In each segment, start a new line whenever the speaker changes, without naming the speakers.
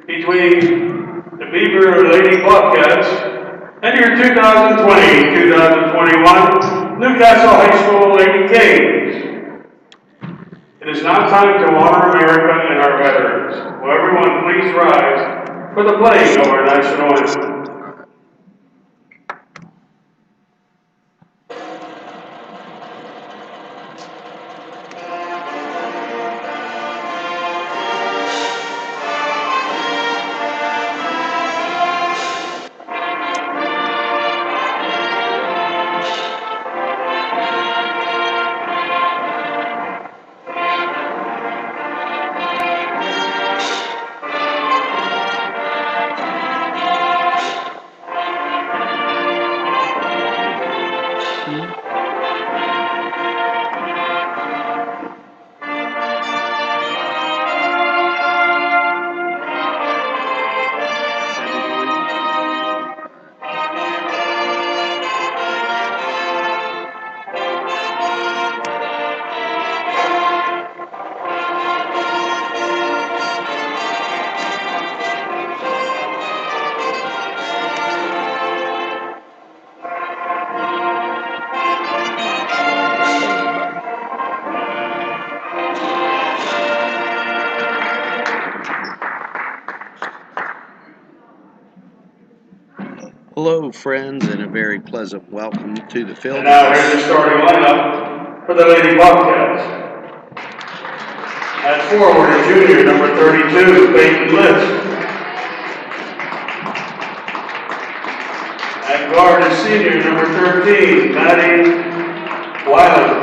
between the Beaver Lady Bobcats and your 2020-2021 Newcastle High School Lady Kings. It is now time to honor America and our veterans. Will everyone please rise for the playing of our national anthem.
Hello, friends, and a very pleasant welcome to the field.
And now here's the starting lineup for the Lady Bobcats. At forward, a junior, number 32, Peyton List. At guard, a senior, number 13, Maddie Weiland.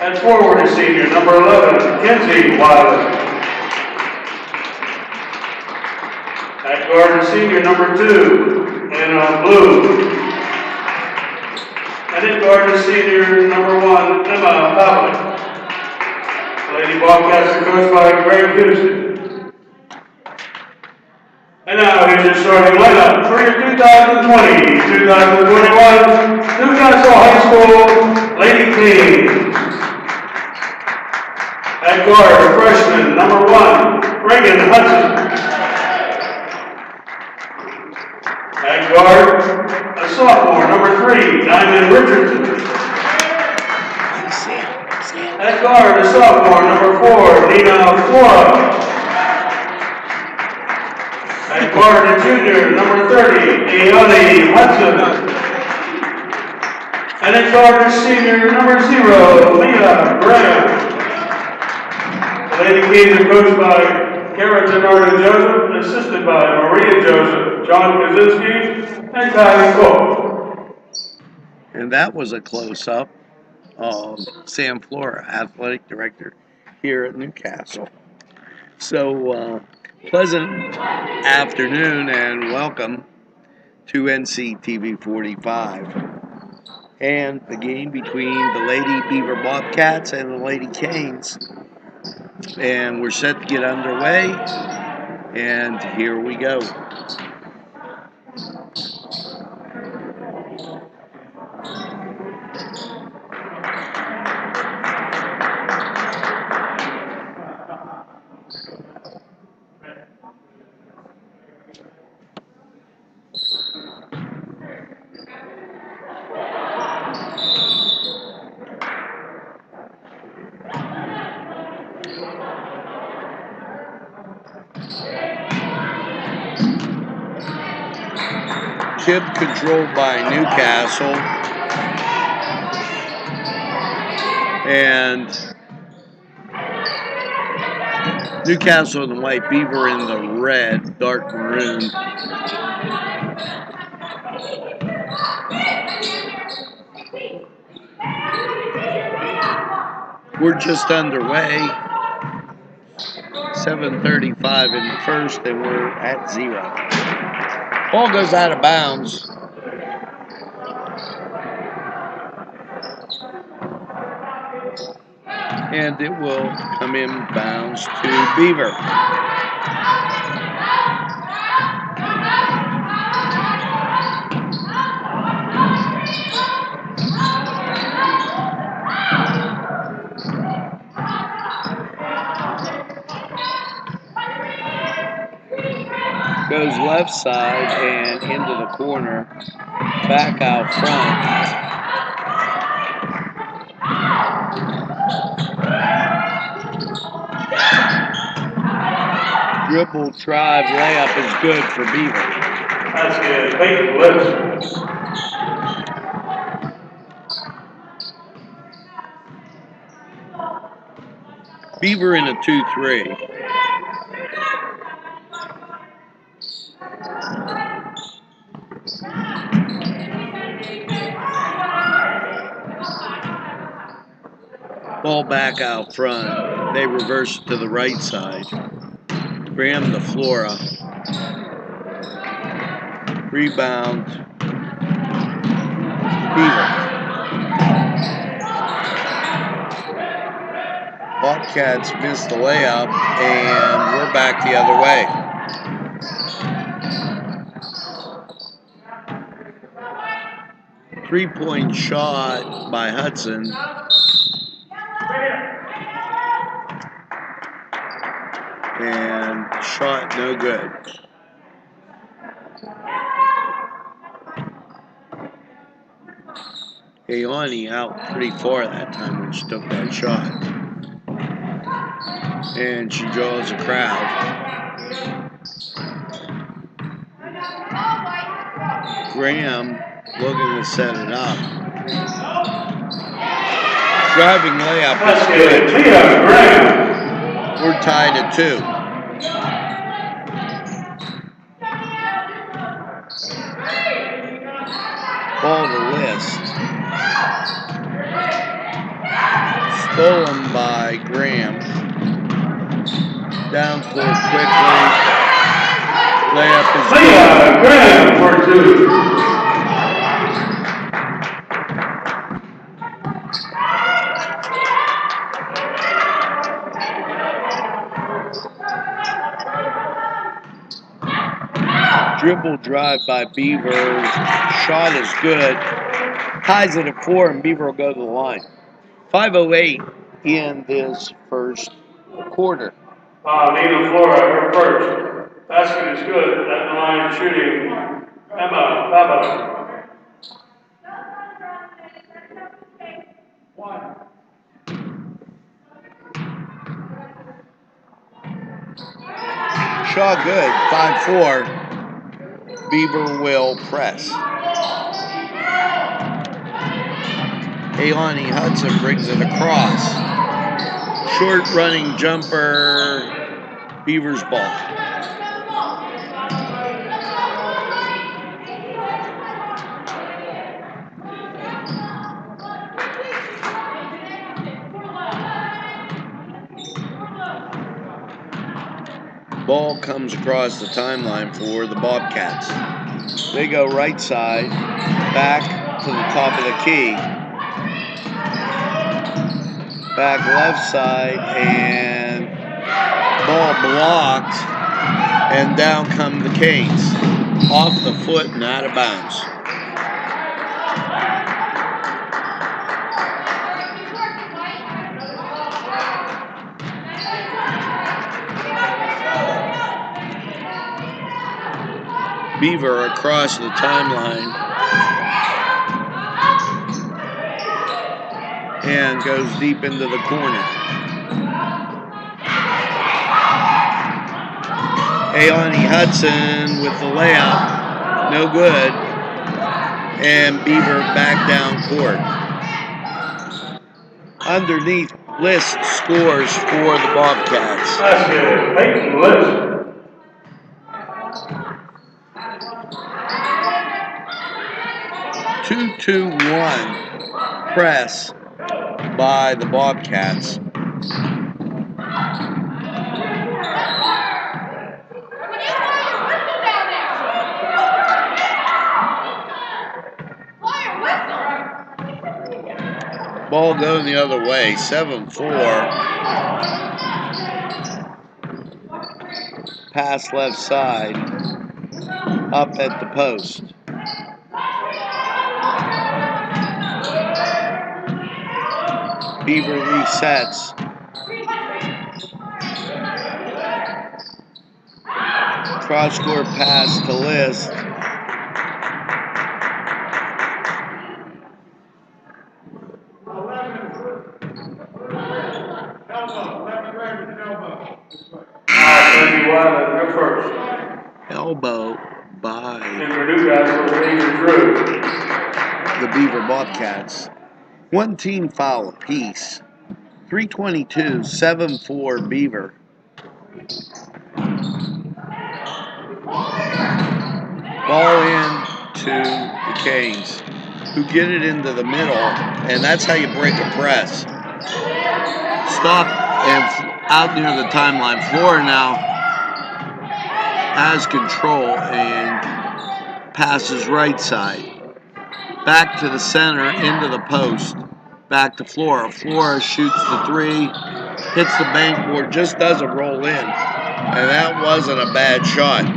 At forward, a senior, number 11, Kenzie Weiland. At guard, a senior, number 2, Anna Blue. And at guard, a senior, number 1, Emma Pavlik. Lady Bobcats are coached by Greg Houston. And now here's your starting lineup for your 2020-2021 Newcastle High School Lady Kings. At guard, a freshman, number 1, Reagan Hudson. At guard, a sophomore, number 3, Diamond Richardson. At guard, a sophomore, number 4, Nina Flora. At guard, a junior, number 30, Ayani Hudson. And at guard, a senior, number 0, Leah Graham. The Lady Kings are coached by Kara Denardo Joseph, assisted by Maria Joseph, John Kaczynski, and Kylie Cook.
And that was a close-up of Sam Flora, athletic director here at Newcastle. So, pleasant afternoon and welcome to NCTV45 and the game between the Lady Beaver Bobcats and the Lady Canes. And we're set to get underway, and here we go. Chip controlled by Newcastle, and Newcastle in the white, Beaver in the red, dark maroon. We're just underway. 7:35 in the first, and we're at 0. Ball goes out of bounds. And it will come in bounds to Beaver. Goes left side and into the corner. Back out front. Dribble, drive, layup is good for Beaver.
That's good. Peyton Lips.
Beaver in a 2-3. Ball back out front. They reverse it to the right side. Graham to Flora. Rebound. Beaver. Bobcats missed the layup, and we're back the other way. Three-point shot by Hudson. And shot no good. Ayani out pretty far that time when she took that shot. And she draws a crowd. Graham looking to set it up. Driving layup is good. We're tied at 2. Ball to List. Stolen by Graham. Down court quickly. Layup is good.
Graham for 2.
Dribble drive by Beaver. Shot is good. Ties it at 4, and Beaver will go to the line. 5:08 in this first quarter.
Nina Flora, her first. Basket is good. At the line shooting. Emma Baba.
Shot good. 5-4. Beaver will press. Ayani Hudson brings it across. Short running jumper. Beaver's ball. Ball comes across the timeline for the Bobcats. They go right side, back to the top of the key. Back left side, and ball blocked, and down come the Canes. Off the foot and out of bounds. Beaver across the timeline and goes deep into the corner. Ayani Hudson with the layup, no good, and Beaver back down court. Underneath, List scores for the Bobcats.
That's good. Peyton List.
2-2-1 press by the Bobcats. Ball going the other way, 7-4. Pass left side, up at the post. Beaver resets. Cross-court pass to List. Elbow by the Beaver Bobcats. One team foul apiece. 3:22, 7-4 Beaver. Ball in to the Canes, who get it into the middle, and that's how you break a press. Stop and out near the timeline. Flora now has control and passes right side. Back to the center, into the post. Back to Flora. Flora shoots the three, hits the bankboard, just doesn't roll in. And that wasn't a bad shot.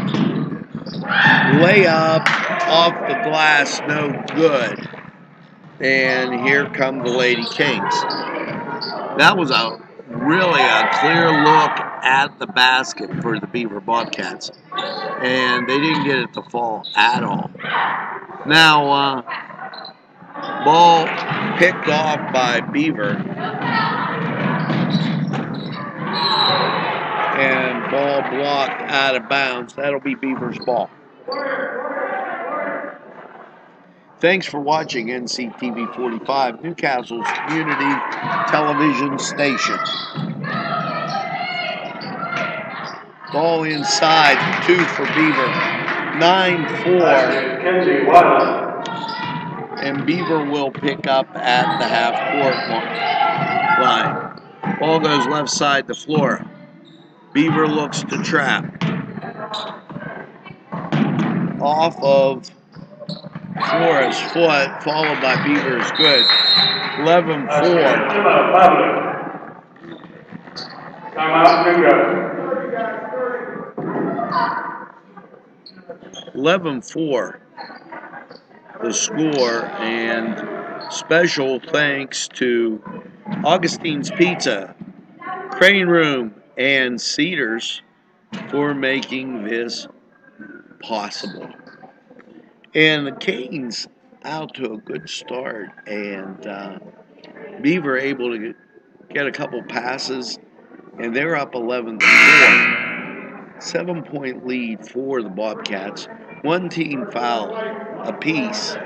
Layup off the glass, no good. And here come the Lady Kings. That was really a clear look at the basket for the Beaver Bobcats. And they didn't get it to fall at all. Now, ball picked off by Beaver. And ball blocked out of bounds. That'll be Beaver's ball. Thanks for watching NCTV45, Newcastle's community television station. Ball inside, 2 for Beaver. 9-4. And Beaver will pick up at the half-court line. Ball goes left side to Flora. Beaver looks to trap. Off of Flora's foot, followed by Beaver's good. 11-4.
Timeout,
11-4 the score, and special thanks to Augustine's Pizza, Crane Room, and Cedars for making this possible. And the Canes out to a good start, and Beaver able to get a couple passes, and they're up 11-4. 7-point lead for the Bobcats. One team foul apiece.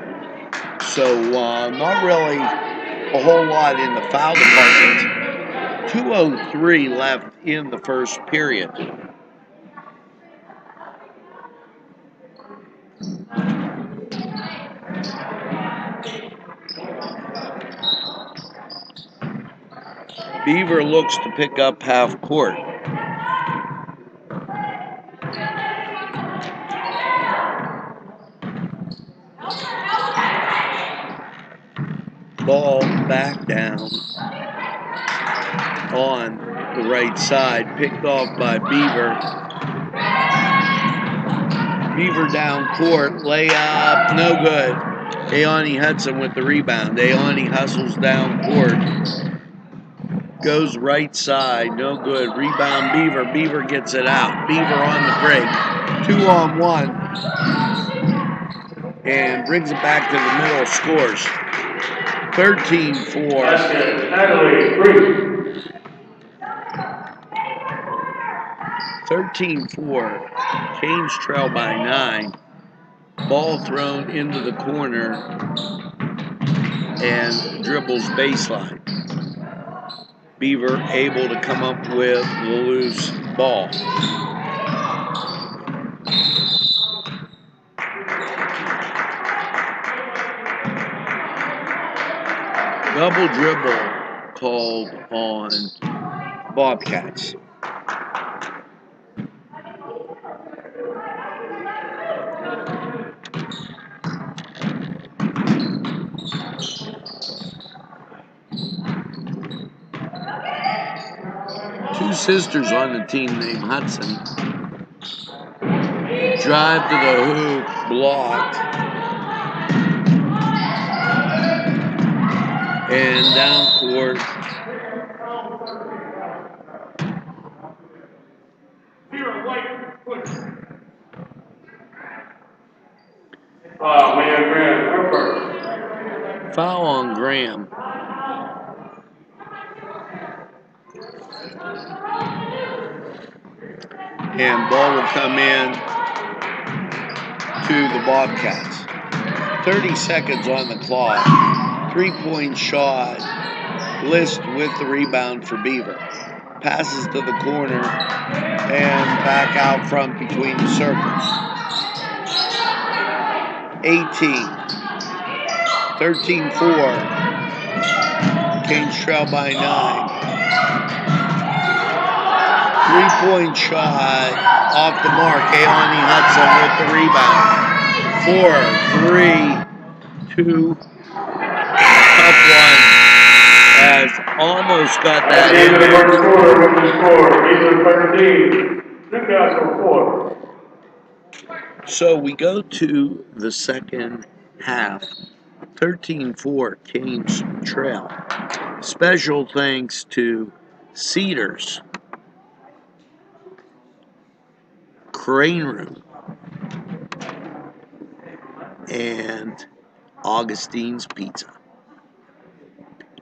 So not really a whole lot in the foul department. 2:03 left in the first period. Beaver looks to pick up half court. Ball back down on the right side, picked off by Beaver. Beaver down court, layup, no good. Ayani Hudson with the rebound. Ayani hustles down court. Goes right side, no good. Rebound Beaver. Beaver gets it out. Beaver on the break. 2-on-1. And brings it back to the middle, scores. 13-4. 13-4. Canes trail by 9. Ball thrown into the corner and dribbles baseline. Beaver able to come up with the loose ball. Double dribble called on Bobcats. Two sisters on the team named Hudson. Drive to the hoop, blocked. And down court. Foul on Graham. And ball will come in to the Bobcats. 30 seconds on the clock. 3-point shot. List with the rebound for Beaver. Passes to the corner and back out front between the circles. 18. 13-4. Canes trail by 9. 3-point shot off the mark. Ailani Hudson with the rebound. 4, 3, 2. Tough one. Has almost got that in
The
there.
first quarter with the score, Beaver 13, Newcastle 4.
So we go to the second half. 13-4 Canes trail. Special thanks to Cedars, Crane Room, and Augustine's Pizza.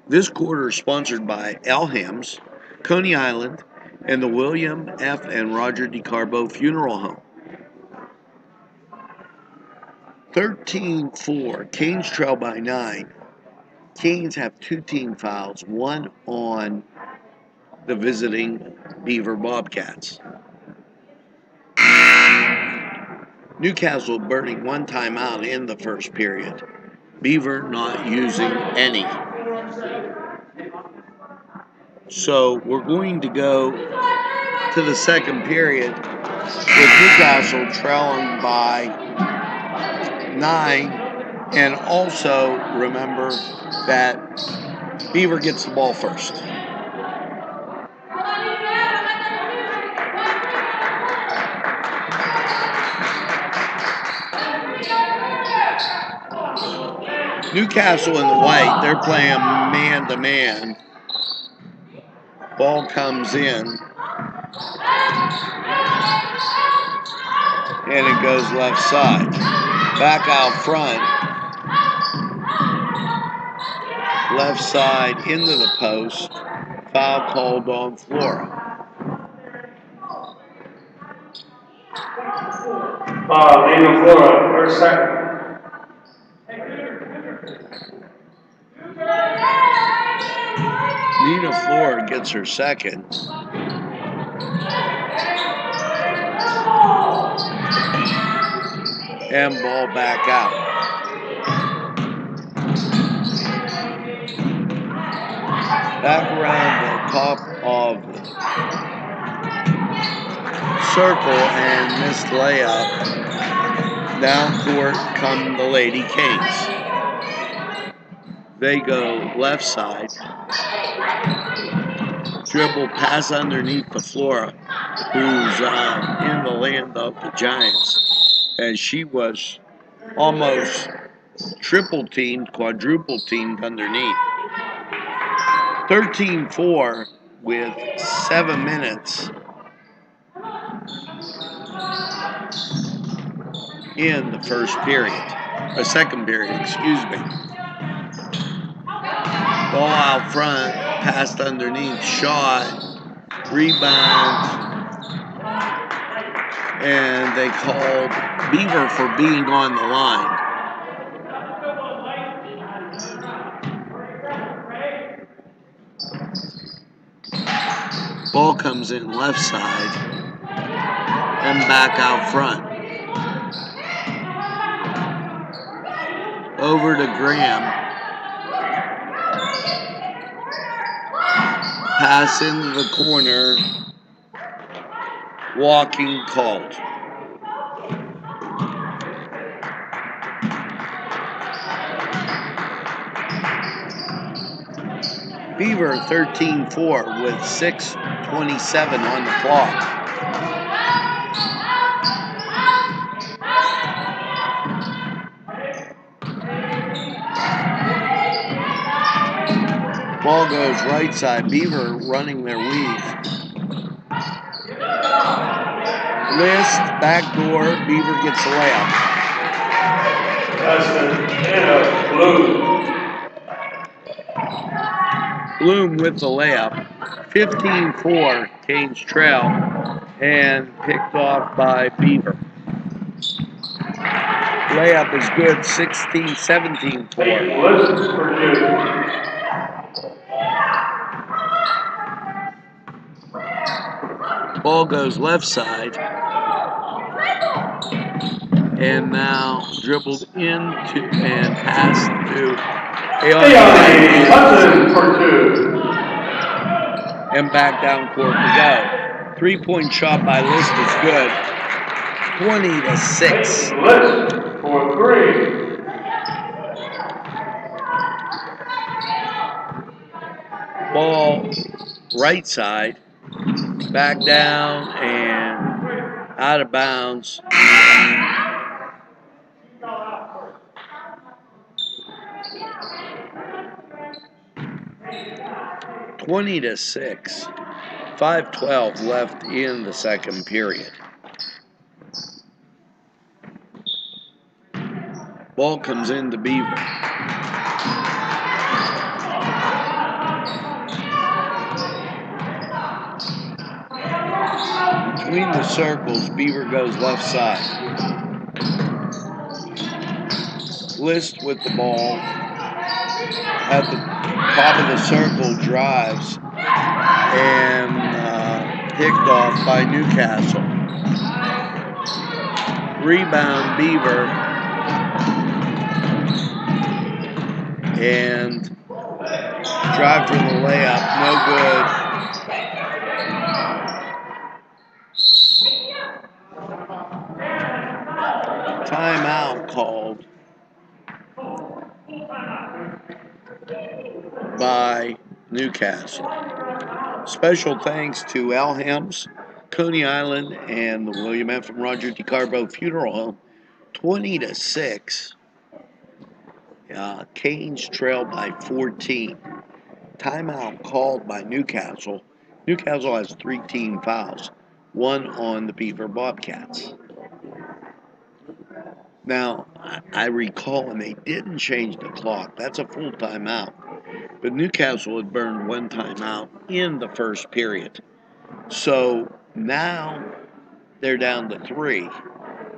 This quarter is sponsored by Elham's, Coney Island, and the William F. and Roger DeCarbo Funeral Home. 13-4, Canes trail by 9. Canes have 2 team fouls, one on the visiting Beaver Bobcats. Newcastle burning 1 timeout in the first period. Beaver not using any. So we're going to go to the second period with Newcastle trailing by 9. And also remember that Beaver gets the ball first. Newcastle in the white, they're playing man-to-man. Ball comes in. And it goes left side. Back out front. Left side into the post. Foul called on Flora.
Nina Flora, her second.
Nina Flora gets her second. And ball back out. Back around the top of the circle and missed layup. Down court come the Lady Canes. They go left side. Dribble pass underneath the Flora, who's in the land of the Giants. And she was almost triple teamed, quadruple teamed underneath. 13-4 with 7 minutes in the first period. Or second period, excuse me. Ball out front, passed underneath, shot, rebound, and they called Beaver for being on the line. Ball comes in left side and back out front. Over to Graham. Pass into the corner. Walking called. Beaver 13-4 with 6:27 on the clock. Ball goes right side. Beaver running their weave. List, backdoor. Beaver gets the layup.
That's the blue.
Bloom with the layup. 15-4, Canes trail, and picked off by Beaver. Layup is good, 16-17-4.
List for two.
Ball goes left side. And now dribbled into and passed to
Ayani Hudson for two.
And back down court we go. 3-point shot by List is good. 20-6.
List for three.
Ball right side. Back down and out of bounds. (20-6). 5:12 left in the second period. Ball comes into Beaver. Between the circles, Beaver goes left side. List with the ball. At the top of the circle, drives and picked off by Newcastle. Rebound Beaver. And drive for the layup, no good. Timeout called by Newcastle. Special thanks to Al Hems, Coney Island, and the William F. and Roger DeCarbo Funeral Home. 20-6. Canes trail by 14. Timeout called by Newcastle. Newcastle has 3 team fouls, 1 on the Beaver Bobcats. Now, I recall, and they didn't change the clock. That's a full timeout. But Newcastle had burned 1 timeout in the first period. So now they're down to 3,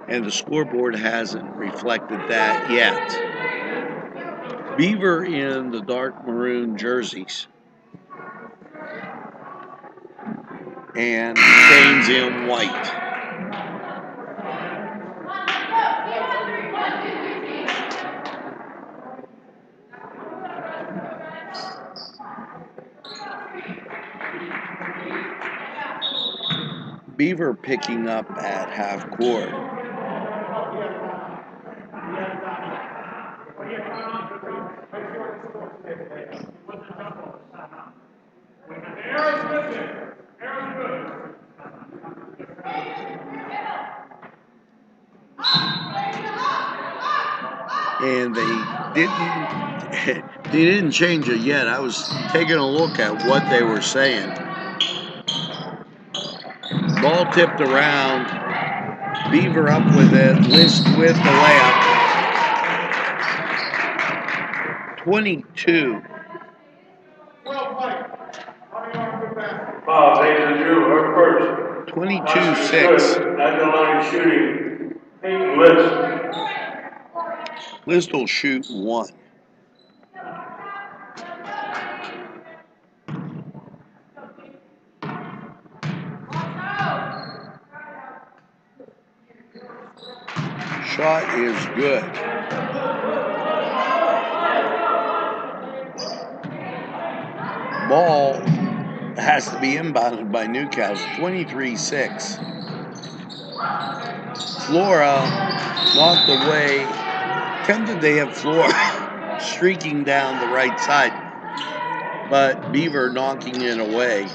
and the scoreboard hasn't reflected that yet. Beaver in the dark maroon jerseys, and Canes in white. Beaver picking up at half court. And they didn't change it yet. I was taking a look at what they were saying. Ball tipped around. Beaver up with it. List with the layup. 22.
Bob Hayes Drew, her first.
22-6.
At the line shooting. List.
List will shoot 1. Shot is good. Ball has to be inbounded by Newcastle. 23-6. Flora knocked away. Tempted they have Flora streaking down the right side, but Beaver knocking it away.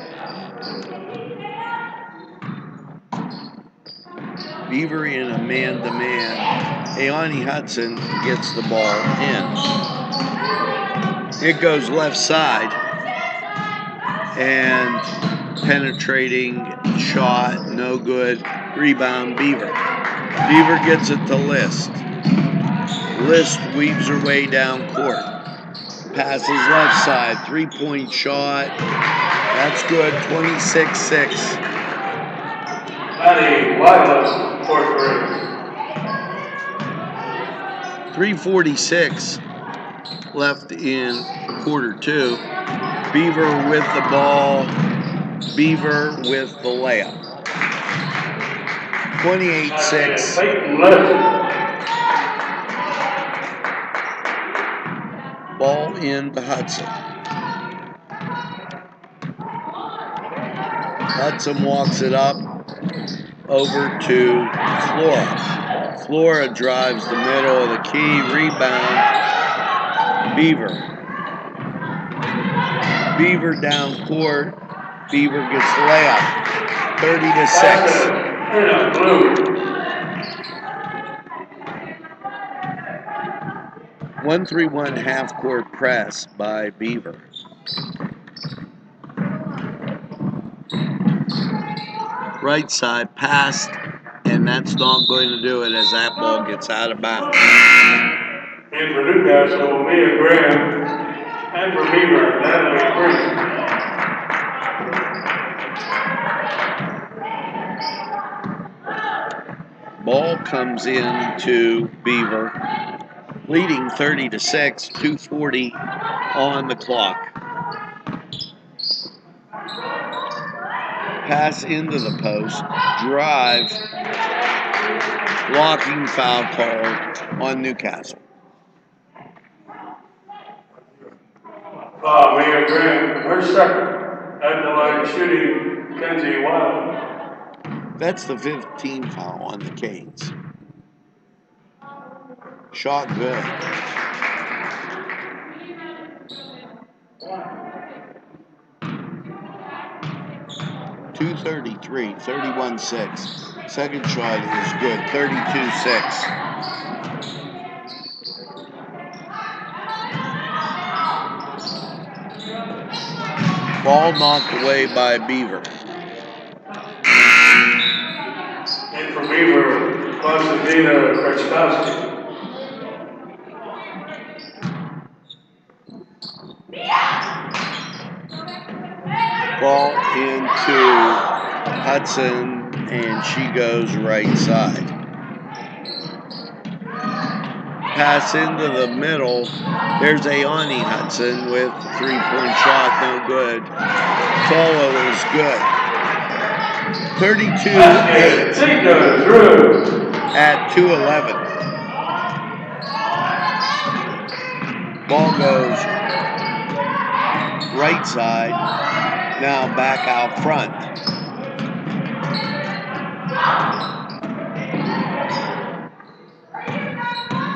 Beaver in a man-to-man. Ayani Hudson gets the ball in. It goes left side. And penetrating shot, no good. Rebound, Beaver. Beaver gets it to List. List weaves her way down court. Passes left side. 3-point shot. That's good. 26-6.
Maddie Wiley, fourth grade.
3:46 left in quarter two. Beaver with the ball. Beaver with the layup. 28-6. Ball into Hudson. Hudson walks it up over to Flora. Flora drives the middle of the key. Rebound. Beaver. Beaver down court. Beaver gets the layup. 30-6. 1-3-1 half court press by Beaver. Right side passed, and that's not going to do it as that ball gets out of bounds.
And for Newcastle, Leah Graham. And for Beaver, Natalie Priest.
Ball comes in to Beaver, leading 30-6, 2:40 on the clock. Pass into the post, drive, blocking foul called on Newcastle.
Leah Graham, her second at the line shooting Kenzie Wiley.
That's the 15th foul on the Canes. Shot good. .233, 31-6. Second shot is good, 32-6. Ball knocked away by Beaver.
And for Beaver, Konstantina Kreczkowski.
Ball into Hudson, and she goes right side. Pass into the middle. There's Ayani Hudson with 3-point shot, no good. Follow is good. 32-8 at 2:11. Ball goes right side. Now back out front.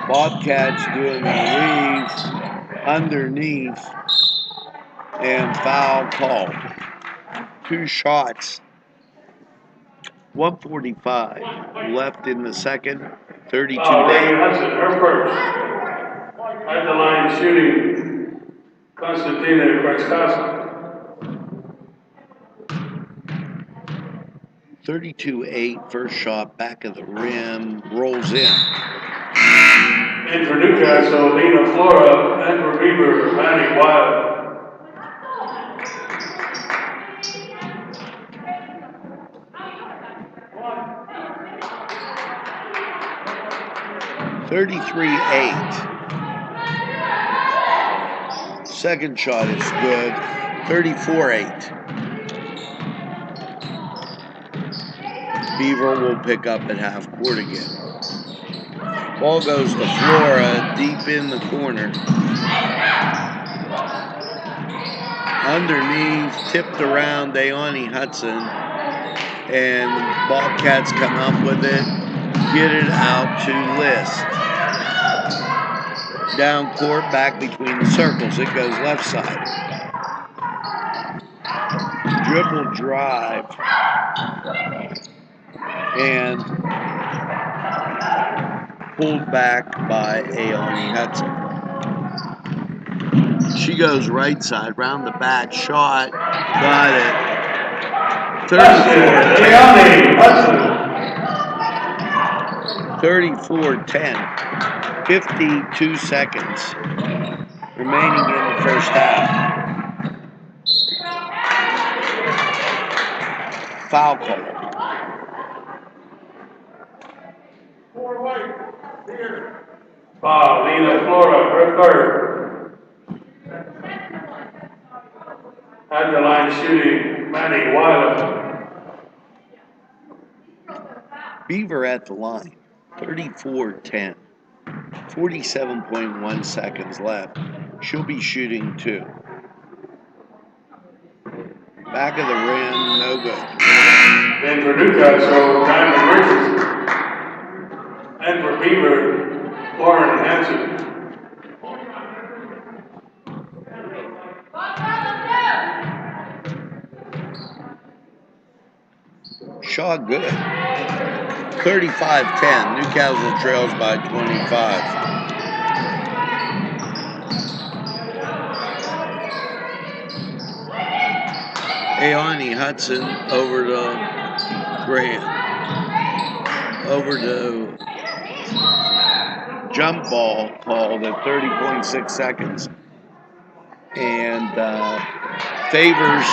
Bobcats doing a weave underneath and foul called. 2 shots. 1:45 left in the second. 32-8.
Her first. At the line shooting Konstantina Kreczkowski.
32-8, first shot, back of the rim, rolls in.
And for Newcastle, Nina Flora, and for Beaver, Maddie Wild.
33-8. Second shot is good. 34-8. Beaver will pick up at half court again. Ball goes to Flora, deep in the corner. Underneath, tipped around Ayani Hudson. And the Bobcats come up with it. Get it out to List. Down court, back between the circles. It goes left side. Dribble drive. And pulled back by Ayani Hudson. She goes right side, round the back, shot, got it. 34-10. 52 seconds. remaining in the first half. Foul call.
Foul, Lena Flora, her third. At the line shooting, Manny Weiler.
Beaver at the line, 34-10. 47.1 seconds left. She'll be shooting 2. Back of the rim, no good.
Then for Newcastle, Diamond Richardson. And for Beaver, Lauren Hanson.
Shot good. 35-10. Newcastle trails by 25. Ayani Hudson over to Grant. Over to jump ball called at 30.6 seconds. And favors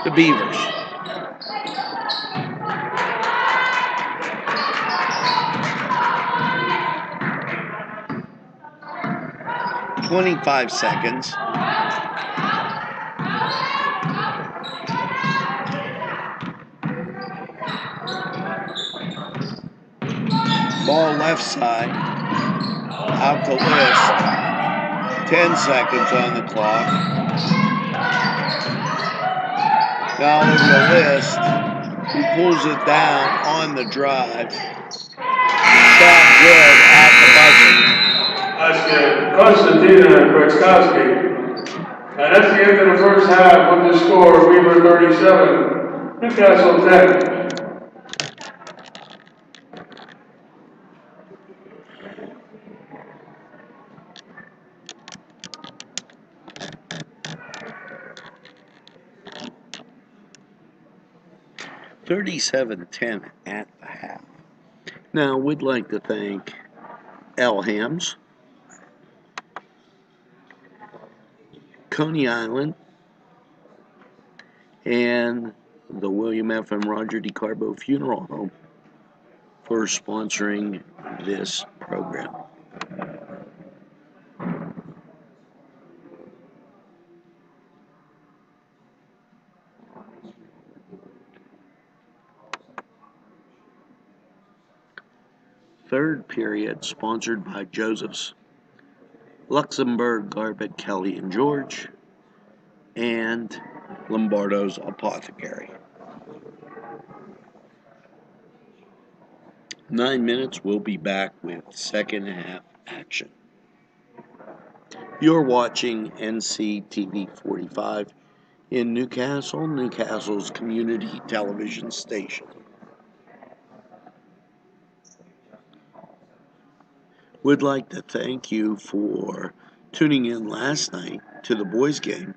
the Beavers. "25 seconds. Ball left side. Out to List. 10 seconds on the clock. Now over to List, who pulls it down on the drive. Shot good at
That's good. Konstantina Kretskowski. And that's the end of the first half with the score, Beaver 37, Newcastle 10.
the buzzer. 37-10 at the half. Now, we'd like to thank L. Hams, Coney Island, and the William F. and Roger DeCarbo Funeral Home for sponsoring this program. Third period sponsored by Joseph's, Luxembourg, Garbett, Kelly, and George, and Lombardo's Apothecary. 9 minutes, we'll be back with second half action. You're watching NCTV45 in Newcastle, Newcastle's community television station. Would like to thank you for tuning in last night to the boys' game,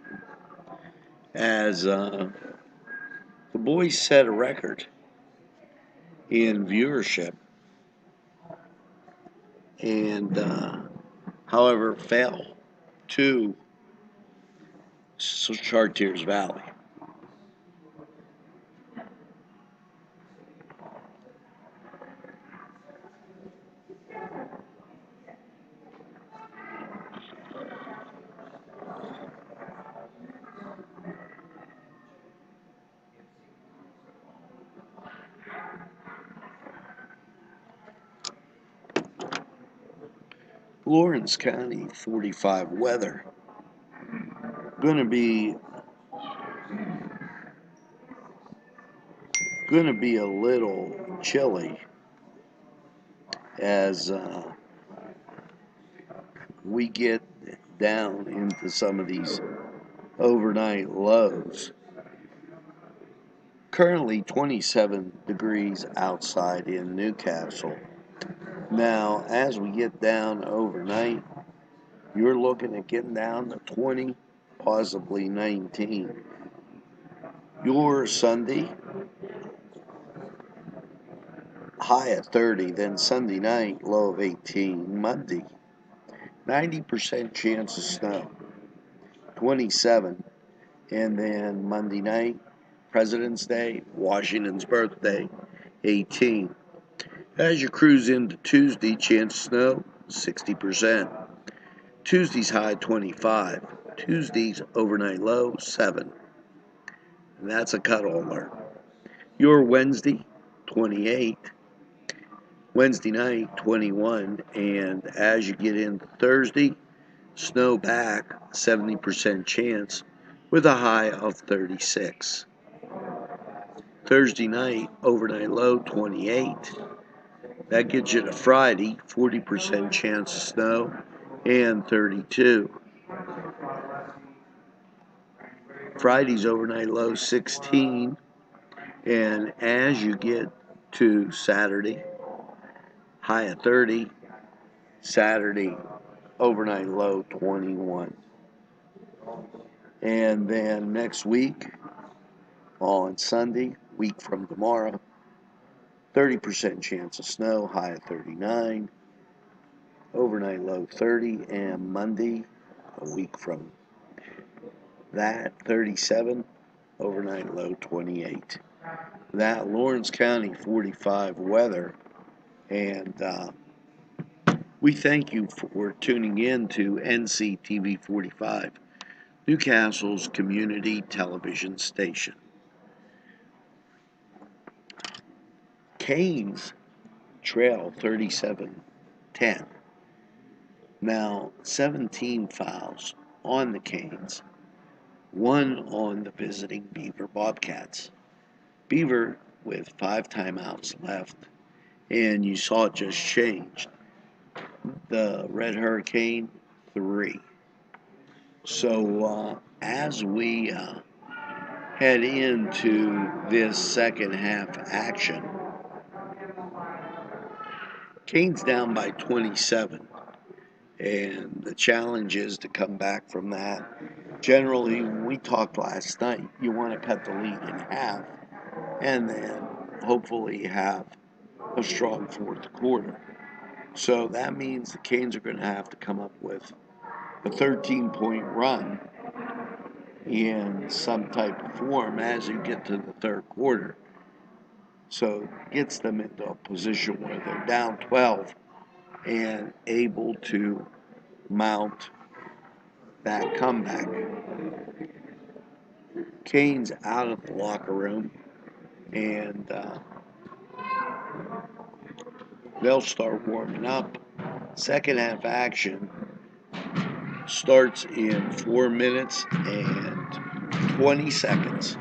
as the boys set a record in viewership, and however fell to Chartiers Valley. Lawrence County 45 weather. Gonna be a little chilly as we get down into some of these overnight lows. Currently 27 degrees outside in Newcastle. Now, as we get down overnight, you're looking at getting down to 20, possibly 19. Your Sunday, high at 30, then Sunday night, low of 18. Monday, 90% chance of snow, 27. And then Monday night, President's Day, Washington's birthday, 18. As you cruise into Tuesday, chance of snow, 60%. Tuesday's high, 25. Tuesday's overnight low, 7. And that's a cuddle alert. Your Wednesday, 28. Wednesday night, 21. And as you get into Thursday, snow back, 70% chance, with a high of 36. Thursday night, overnight low, 28. That gets you to Friday, 40% chance of snow, and 32. Friday's overnight low, 16. And as you get to Saturday, high of 30. Saturday, overnight low, 21. And then next week, on Sunday, week from tomorrow, 30% chance of snow, high of 39, overnight low 30, and Monday, a week from that, 37, overnight low 28. That Lawrence County 45 weather, and we thank you for tuning in to NCTV45, Newcastle's community television station. Canes trail 37-10. Now, 17 fouls on the Canes, 1 on the visiting Beaver Bobcats. Beaver with 5 timeouts left, and you saw it just changed. The Red Hurricane, 3. So as we head into this second half action, Canes down by 27. And the challenge is to come back from that. Generally, we talked last night, you want to cut the lead in half and then hopefully have a strong fourth quarter. So that means the Canes are going to have to come up with a 13-point run in some type of form as you get to the third quarter. So it gets them into a position where they're down 12 and able to mount that comeback. Canes out of the locker room, and they'll start warming up. Second half action starts in 4 minutes and 20 seconds.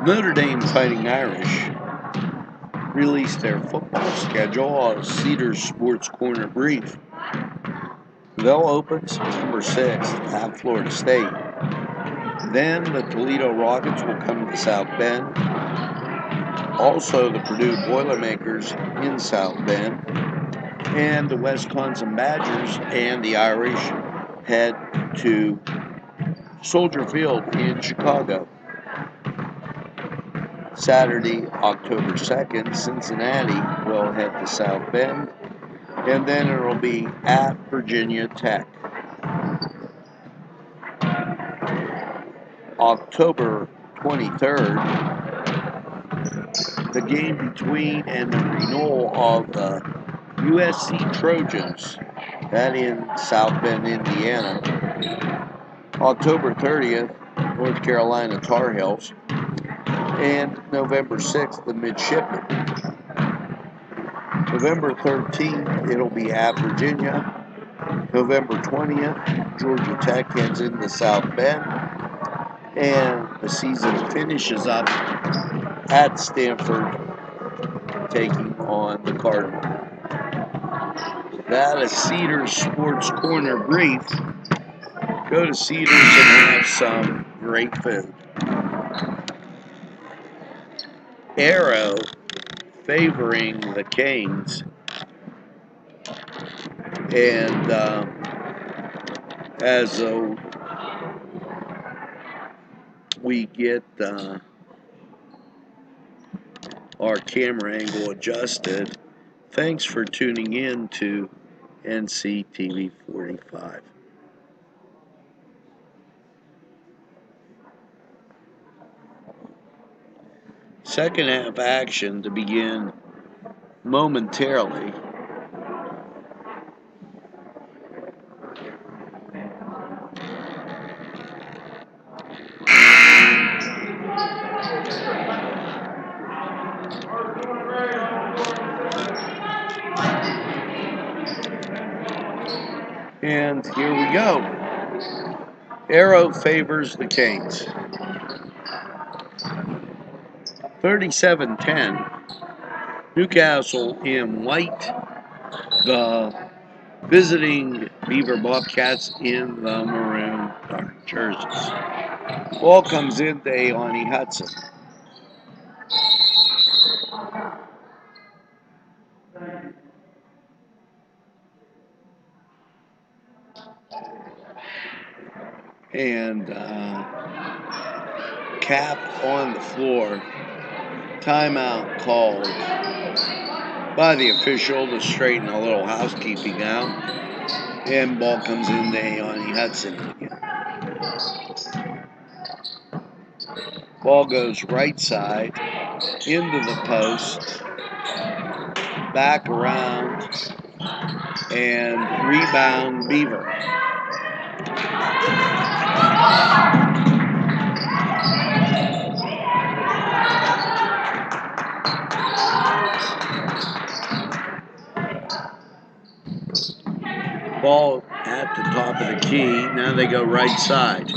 Notre Dame Fighting Irish released their football schedule on Cedars Sports Corner Brief. They'll open September 6th at Florida State. Then the Toledo Rockets will come to South Bend. Also the Purdue Boilermakers in South Bend. And the Wisconsin Badgers and the Irish head to Soldier Field in Chicago. Saturday, October 2nd, Cincinnati will head to South Bend, and then it'll be at Virginia Tech. October 23rd, the game between and the renewal of the USC Trojans, that in South Bend, Indiana. October 30th, North Carolina Tar Heels. And November 6th, the Midshipmen. November 13th, it'll be at Virginia. November 20th, Georgia Tech heads into South Bend. And the season finishes up at Stanford, taking on the Cardinals. That is Cedars Sports Corner Brief. Go to Cedars and have some great food. Arrow favoring the Canes, and as we get our camera angle adjusted, thanks for tuning in to NCTV45. Second half action to begin momentarily. And here we go. Arrow favors the Canes. 37-10. Newcastle in white. The visiting Beaver Bobcats in the maroon dark jerseys. Ball comes in to Aoni Hudson. And cap on the floor. Timeout called by the official to straighten a little housekeeping out. And ball comes in to Aoni Hudson again. Ball goes right side into the post, back around, and rebound Beaver. Ball at the top of the key. Now they go right side.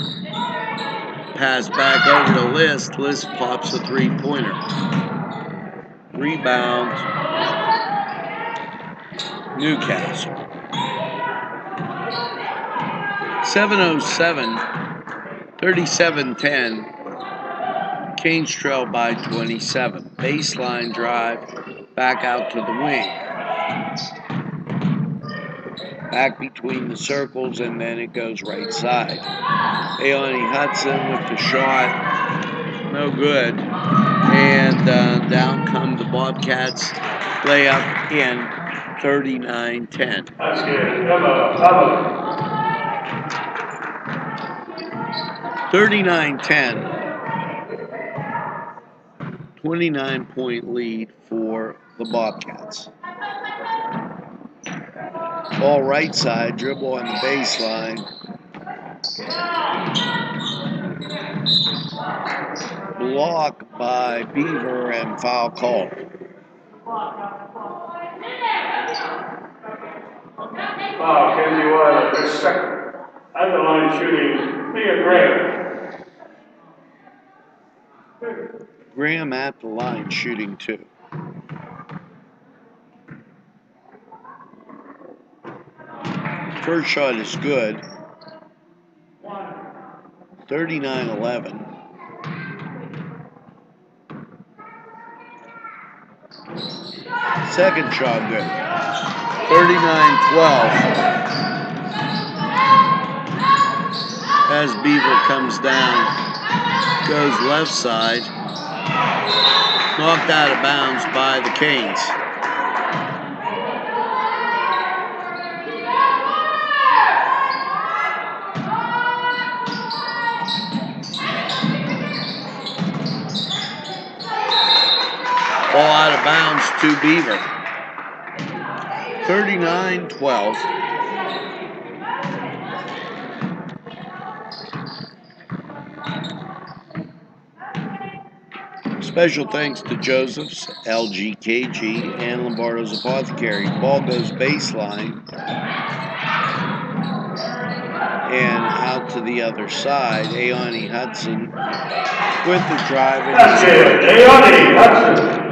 Pass back over to List. List pops a three-pointer. Rebound, Newcastle. 7:07, 37-10. Canes trail by 27. Baseline drive, back out to the wing. Back between the circles, and then it goes right side. Aoni Hudson with the shot, no good. And down come the Bobcats, layup in 39-10.
That's good. Come
39-10. 29-point lead for the Bobcats. Ball right side, dribble on the baseline. Block by Beaver and foul call.
Wow, Kenzie Watt, their second at the line shooting, Leah Graham.
Graham at the line shooting 2. First shot is good. 39-11. Second shot good. 39-12. As Beaver comes down, goes left side, knocked out of bounds by the Canes. Ball out of bounds to Beaver. 39-12. Special thanks to Joseph's, LGKG, and Lombardo's Apothecary. Ball goes baseline and out to the other side. Aoni Hudson with the drive.
That's it. Aoni Hudson.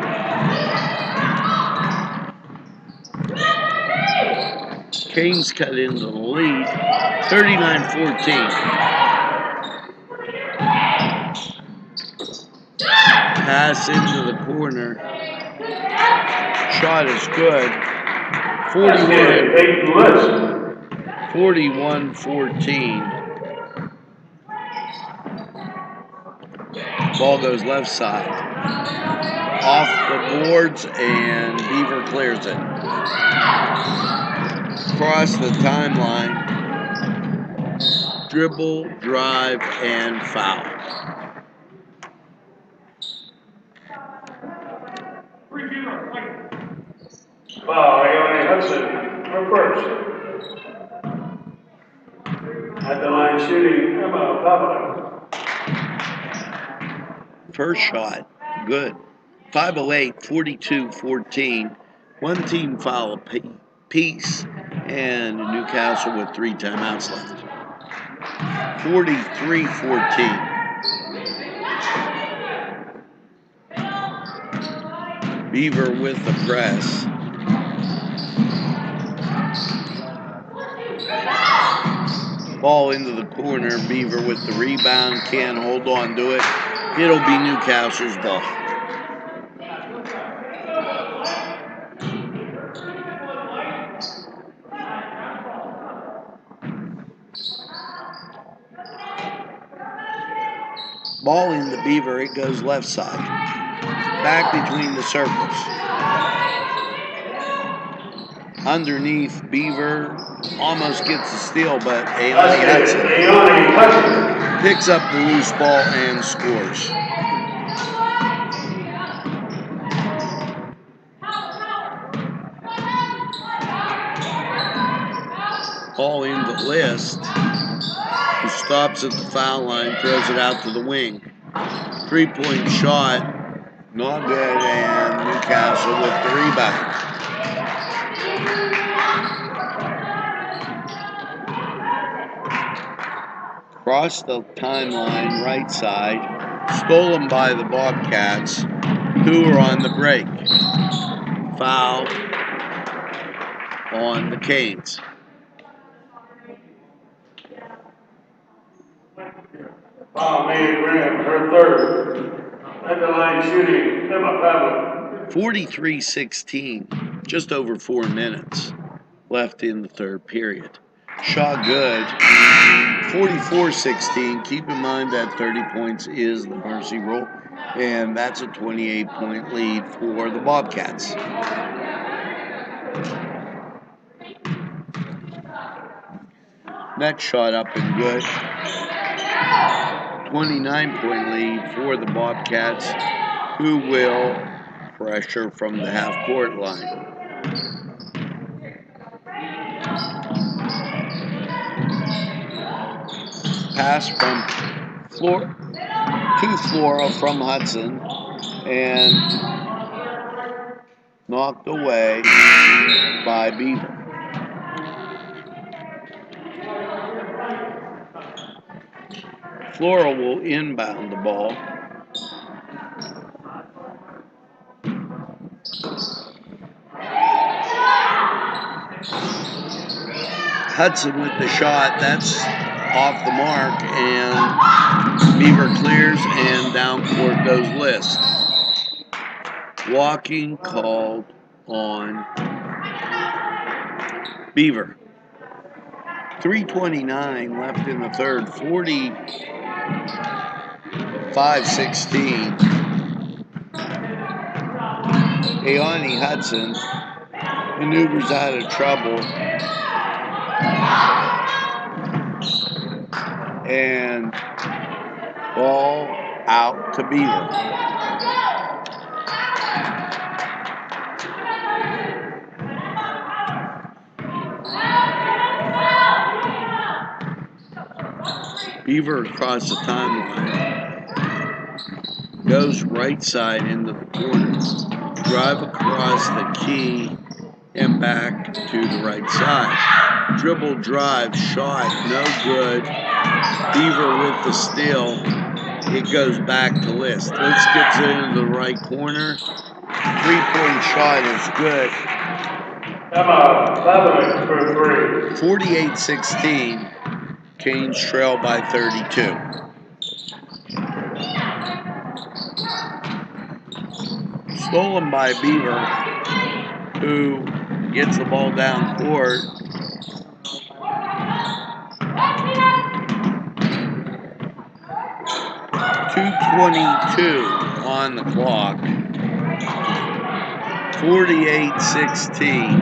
Canes cut into the lead, 39-14. Pass into the corner. Shot is good. 41-14. Ball goes left side. Off the boards, and Beaver clears it. Across the timeline. Dribble, drive, and foul.
Foul, Aoni Hudson, her first. At the line shooting, Emma Pavlik.
First shot, good. 5:08, 42-14. One team foul apiece, and Newcastle with 3 timeouts left. 43-14. Beaver with the press. Ball into the corner. Beaver with the rebound. Can't hold on to it. It'll be Newcastle's ball. Ball in the Beaver. It goes left side. Back between the circles. Underneath, Beaver almost gets the steal, but Aoni Hudson picks up the loose ball and scores. Ball in the list. He stops at the foul line, throws it out to the wing. 3-point shot, not good, and Newcastle with the rebound. Across the timeline, right side, stolen by the Bobcats, who are on the break. Foul on the Canes.
Foul made Graham, her third. At the line shooting, Emma Pavlik.
43-16, just over 4 minutes left in the third period. Shot good. 44-16. Keep in mind that 30 points is the mercy rule, and that's a 28-point lead for the Bobcats. Next shot up and good. 29-point lead for the Bobcats, who will pressure from the half-court line. Pass from Flora from Hudson, and knocked away by Beaver. Flora will inbound the ball. Hudson with the shot. That's off the mark, and Beaver clears, and down court goes List. Walking called on Beaver. 3:29 left in the third. 45-16. Ayani Hudson maneuvers out of trouble and ball out to Beaver. Beaver across the timeline, goes right side into the corner, drive across the key and back to the right side. Dribble drive, shot, no good. Beaver with the steal. It goes back to List. List gets it into the right corner. 3-point shot is good.
Emma, 7 for 3.
48-16. Canes trail by 32. Stolen by Beaver, who gets the ball down court. .222 on the clock. 48-16.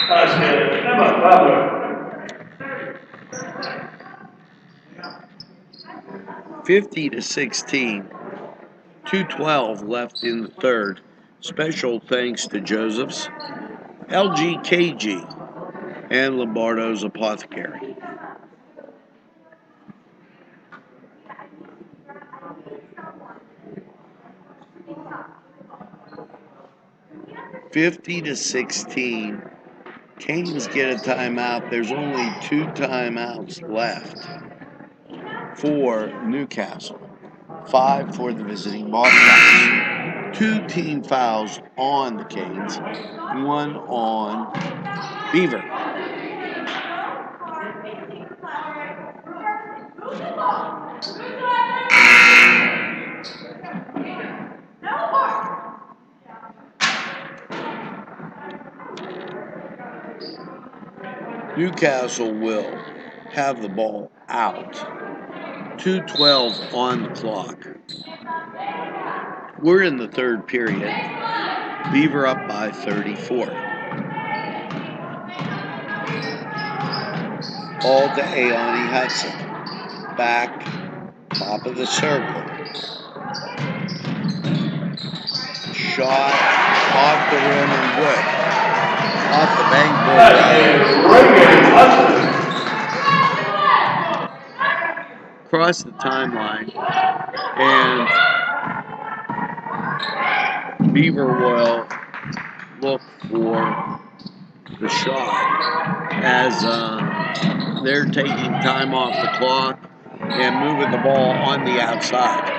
Basket, Emma Butler.
50-16. 2:12 left in the third. Special thanks to Joseph's, LGKG, and Lombardo's Apothecary. $50-16. Canes get a timeout. There's only 2 timeouts left for Newcastle. 5 for the visiting Bobcats. 2 team fouls on the Canes. 1 on Beaver. Newcastle will have the ball out. 2:12 on the clock. We're in the third period. Beaver up by 34. Ball to Ayani Hudson. Back, top of the circle. Shot off the rim and good. Off the bankboard. Across the timeline, and Beaver will look for the shot as they're taking time off the clock and moving the ball on the outside.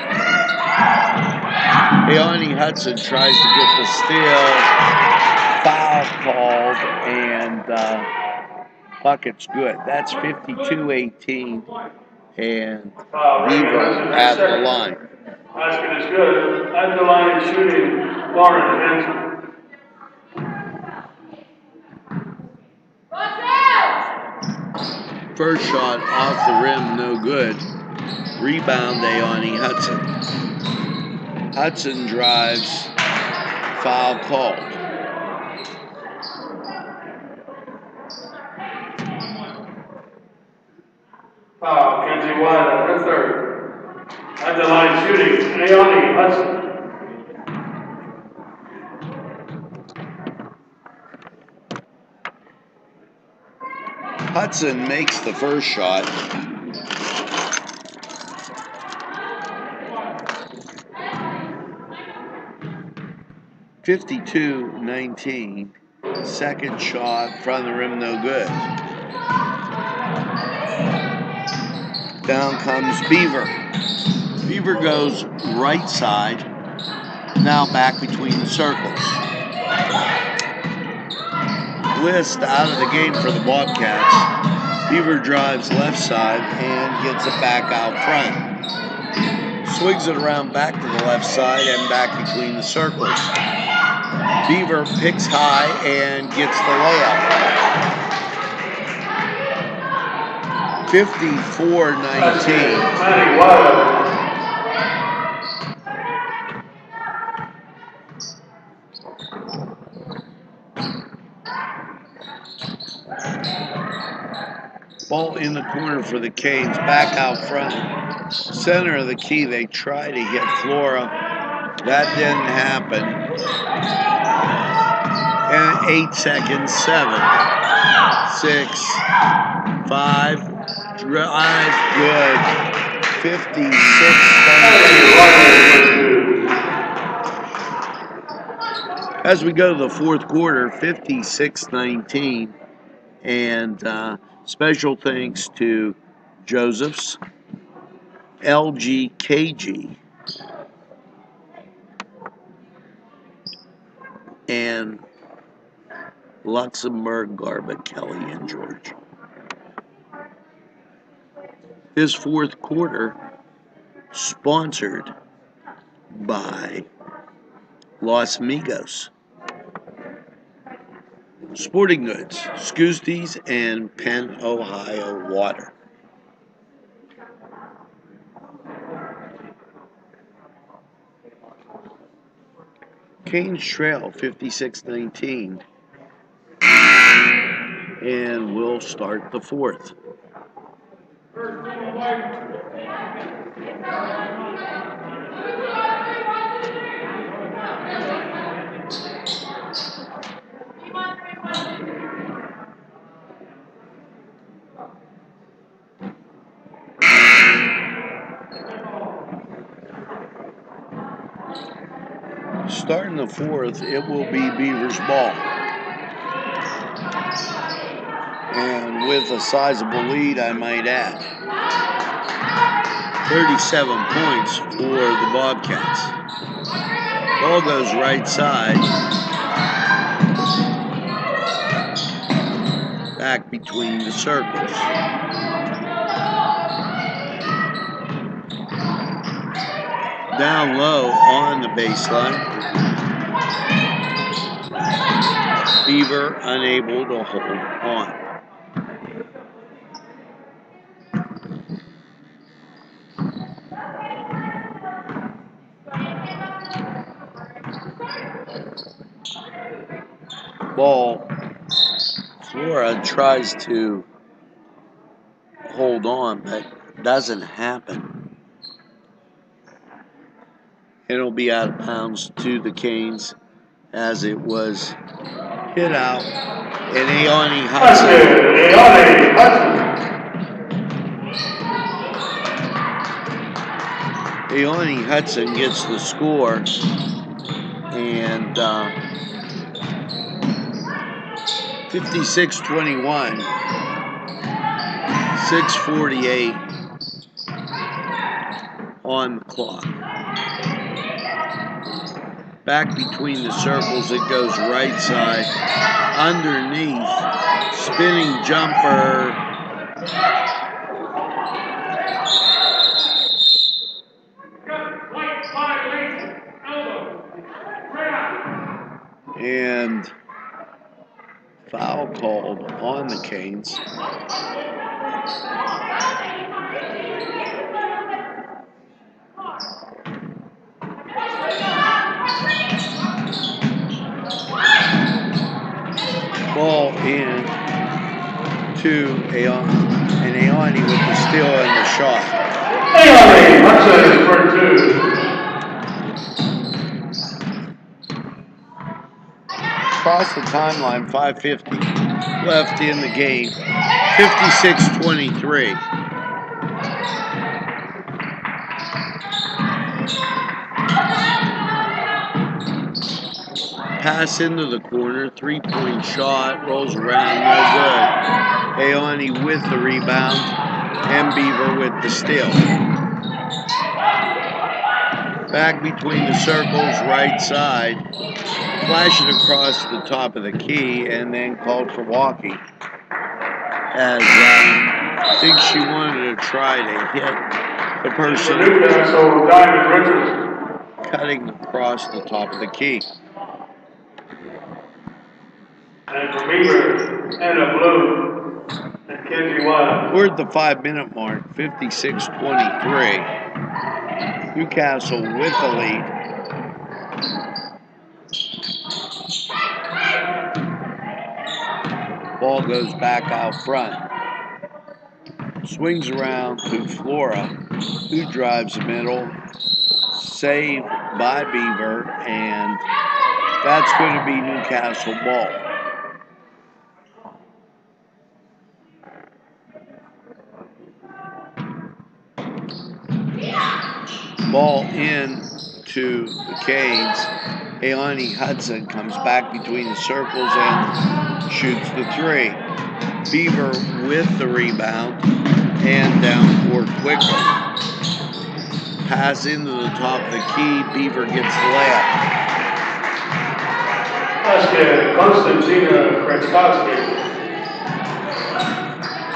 Ayani Hudson tries to get the steal, foul called, and bucket's good. That's 52-18. And Beaver at the line.
Basket is good. At the line is shooting Lauren Hanson.
First shot off the rim, no good. Rebound, Ayani Hudson. Hudson drives, foul called.
Foul, Kenzie White at the third. At the line shooting, Ayani Hudson.
Hudson makes the first shot. .52-19. Second shot from the rim, no good. Down comes Beaver. Beaver goes right side, now back between the circles. List out of the game for the Bobcats. Beaver drives left side and gets it back out front. Swings it around back to the left side and back between the circles. Beaver picks high and gets the layup. 54-19. Ball in the corner for the Canes, back out front. Center of the key, they try to hit Flora. That didn't happen. And 8 seconds, 7, 6, 5, drive, good. 56-19. As we go to the fourth quarter, 56-19. And special thanks to Joseph's, LGKG, and Luxembourg, Garba, Kelly, and George. This fourth quarter sponsored by Los Amigos, Sporting Goods, Scoosties, and Penn, Ohio Water. Canes trail 56-19, and we'll start the fourth. Starting the fourth, it will be Beaver's ball. And with a sizable lead, I might add. 37 points for the Bobcats. Ball goes right side. Back between the circles. Down low on the baseline. Beaver unable to hold on. Ball, Flora tries to hold on, but doesn't happen. It'll be out of bounds to the Canes as it was hit out. And Aoni Hudson gets the score. And 56-21, 6:48 on the clock. Back between the circles, it goes right side, underneath, spinning jumper. And foul called on the Canes. Ball in to Aoni, and Aoni with the steal and the shot.
Aoni, for 2.
Across the timeline, 5:50 left in the game, 56-23. Pass into the corner, 3-point shot, rolls around, no good. Aoni with the rebound, and Beaver with the steal. Back between the circles, right side. Flash it across the top of the key and then called for walking. As I think she wanted to try to hit the person
Newcastle, Diamond Richards.
cutting across the top of the key.
And for Beaver, Anna Blue, and Kenzie Wild.
We're at the 5-minute mark, 56-23. Newcastle with the lead. Ball goes back out front. Swings around to Flora, who drives the middle. Saved by Beaver, and that's going to be Newcastle ball. Ball in to the Canes. Ayani Hudson comes back between the circles and shoots the three. Beaver with the rebound and down court quickly. Pass into the top of the key. Beaver gets the layup.
Basket, Konstantina Kretskowski.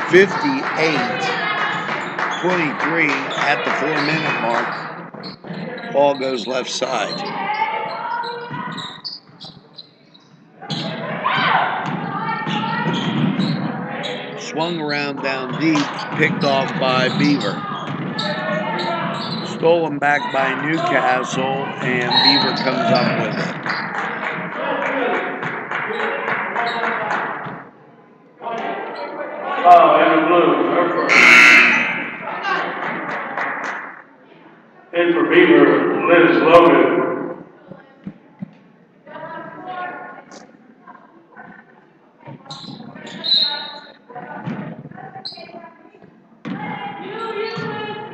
58-23 at the 4-minute mark. Ball goes left side. Swung around down deep, picked off by Beaver. Stolen back by Newcastle, and Beaver comes up with it.
Anna Blue, in for Beaver, Liz Logan.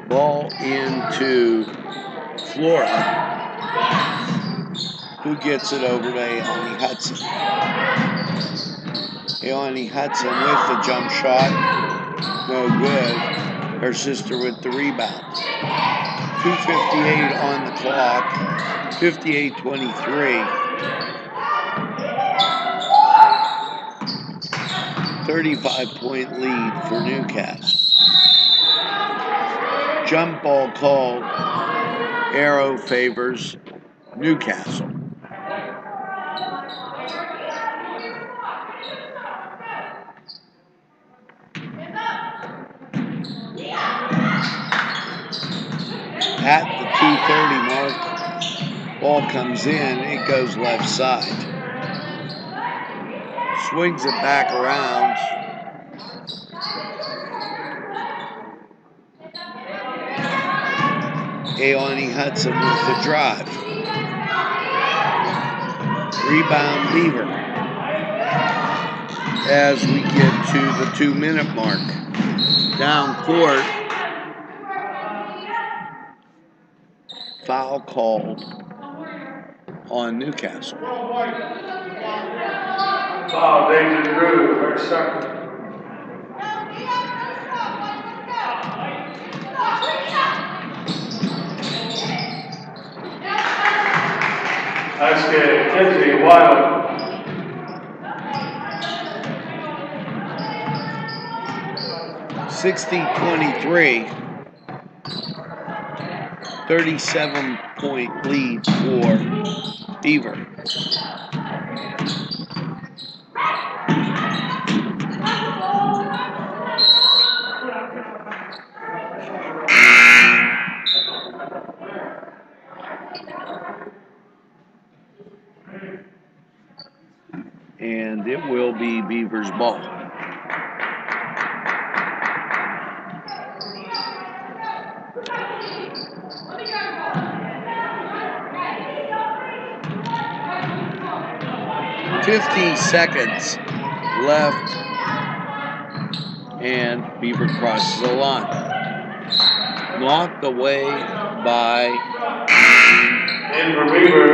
Ball into Flora, who gets it over to Ayani Hudson. Ayani Hudson with the jump shot, no good. Her sister with the rebound. 2:58 on the clock, 58-23. 35-point lead for Newcastle. Jump ball called. Arrow favors Newcastle. At the 2:30 mark, ball comes in, it goes left side. Swings it back around. Ayani Hudson with the drive. Rebound Beaver. As we get to the 2-minute mark. Down court. Foul called on Newcastle.
Foul, David Drew, her second. Basket, Kenzie Wild.
60-23. 37-point lead for Beaver. And it will be Beaver's ball. "50 seconds left, and Beaver crosses the line. Knocked away by
In for Beaver,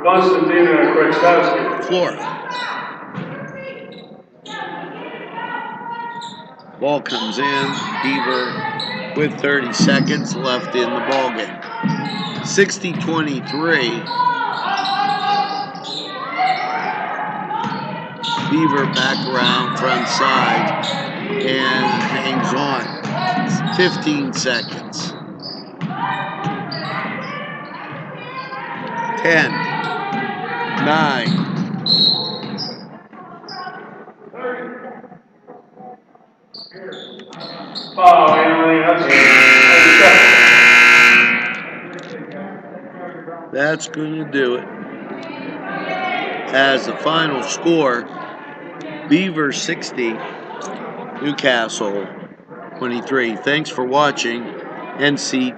Konstantina Kretskowski.
Flora. Ball comes in. Beaver with 30 seconds left in the ballgame. 60-23. Beaver back around front side and hangs on. 15 seconds. 10, 9.
Foul, Emily Hudson.
That's going to do it. As the final score, Beaver 60, Newcastle 23. Thanks for watching NCTV.